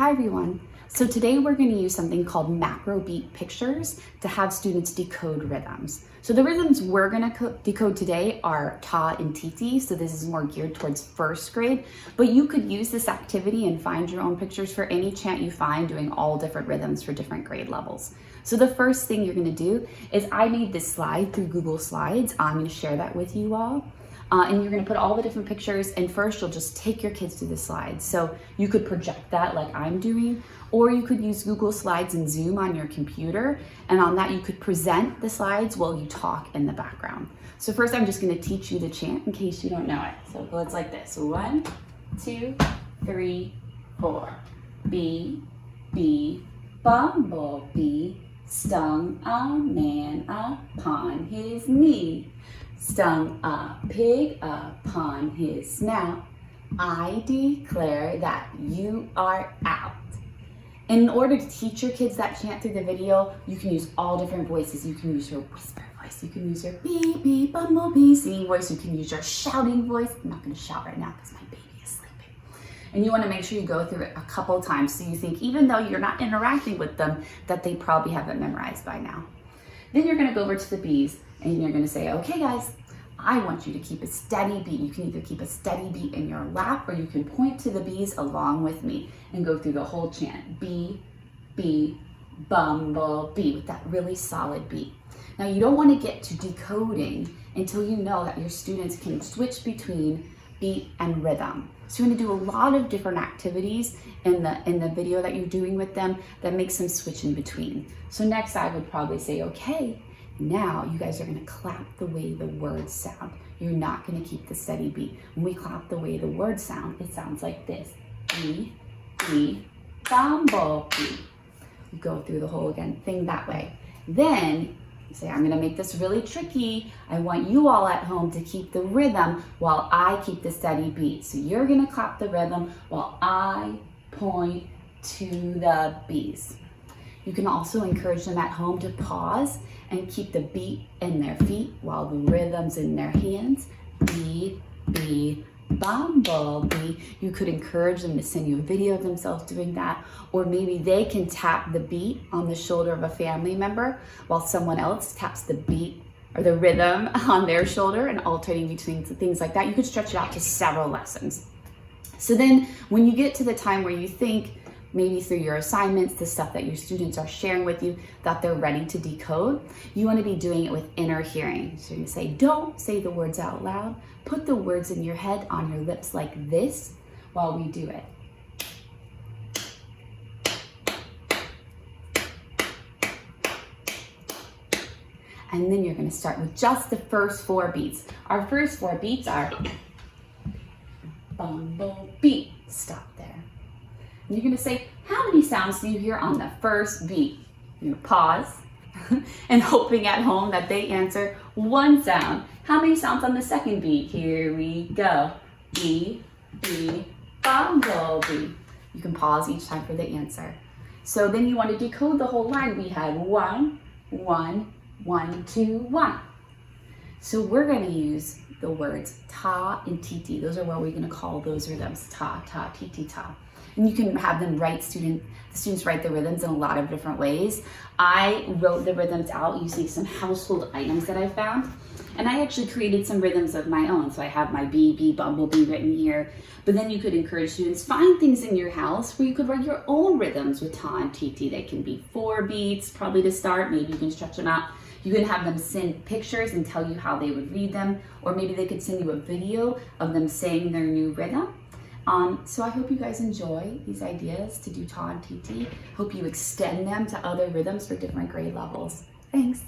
Hi everyone. So today we're going to use something called macro beat pictures to have students decode rhythms. So the rhythms we're going to decode today are ta and titi. So this is more geared towards first grade, but you could use this activity and find your own pictures for any chant you find doing all different rhythms for different grade levels. So the first thing you're going to do is I made this slide through Google Slides. I'm going to share that with you all. And you're going to put all the different pictures, and first you'll just take your kids through the slides. So you could project that like I'm doing, or you could use Google Slides and Zoom on your computer, and on that you could present the slides while you talk in the background. So first I'm just going to teach you the chant in case you don't know it. So it goes like this: 1, 2, 3, 4. Bee, bee, bumblebee, stung a man upon his knee. Stung a pig upon his snout. I declare that you are out. And in order to teach your kids that chant through the video, you can use all different voices. You can use your whisper voice. You can use your bee, bee, bumblebee singing voice. You can use your shouting voice. I'm not going to shout right now because my baby is sleeping. And you want to make sure you go through it a couple times so you think, even though you're not interacting with them, that they probably have it memorized by now. Then you're going to go over to the bees and you're going to say, okay guys, I want you to keep a steady beat. You can either keep a steady beat in your lap or you can point to the bees along with me and go through the whole chant. Bee, bee, bumblebee, with that really solid beat. Now you don't want to get to decoding until you know that your students can switch between beat and rhythm. So you're going to do a lot of different activities in the video that you're doing with them that makes them switch in between. So next I would probably say, okay, now you guys are going to clap the way the words sound. You're not going to keep the steady beat. When we clap the way the words sound, it sounds like this. Bee, bee, bumblebee. You go through the whole thing that way. Then you say, I'm going to make this really tricky. I want you all at home to keep the rhythm while I keep the steady beat. So you're going to clap the rhythm while I point to the bees. You can also encourage them at home to pause and keep the beat in their feet while the rhythm's in their hands. Bee, bee, bumblebee. You could encourage them to send you a video of themselves doing that, or maybe they can tap the beat on the shoulder of a family member while someone else taps the beat or the rhythm on their shoulder, and alternating between things like that. You could stretch it out to several lessons. So then when you get to the time where you think, maybe through your assignments, the stuff that your students are sharing with you, that they're ready to decode, you want to be doing it with inner hearing. So you're going to say, don't say the words out loud. Put the words in your head on your lips like this while we do it. And then you're going to start with just the first 4 beats. Our first 4 beats are bumblebee. Stop there. And you're going to say, how many sounds do you hear on the first beat? You're going to pause and hoping at home that they answer 1 sound. How many sounds on the second beat? Here we go. Bee, bee, bumblebee. You can pause each time for the answer. So then you want to decode the whole line. We had 1, 1, 1, 2, 1. So we're going to use the words ta and titi. Those are what we're going to call those rhythms. Ta, ta, titi, ta. And you can have them write the students write the rhythms in a lot of different ways. I wrote the rhythms out using some household items that I found. And I actually created some rhythms of my own. So I have my bee, bee, bumblebee written here. But then you could encourage students, find things in your house where you could write your own rhythms with ta and titi. They can be 4 beats, probably to start. Maybe you can stretch them out. You can have them send pictures and tell you how they would read them. Or maybe they could send you a video of them saying their new rhythm. So I hope you guys enjoy these ideas to do ta and titi. Hope you extend them to other rhythms for different grade levels. Thanks.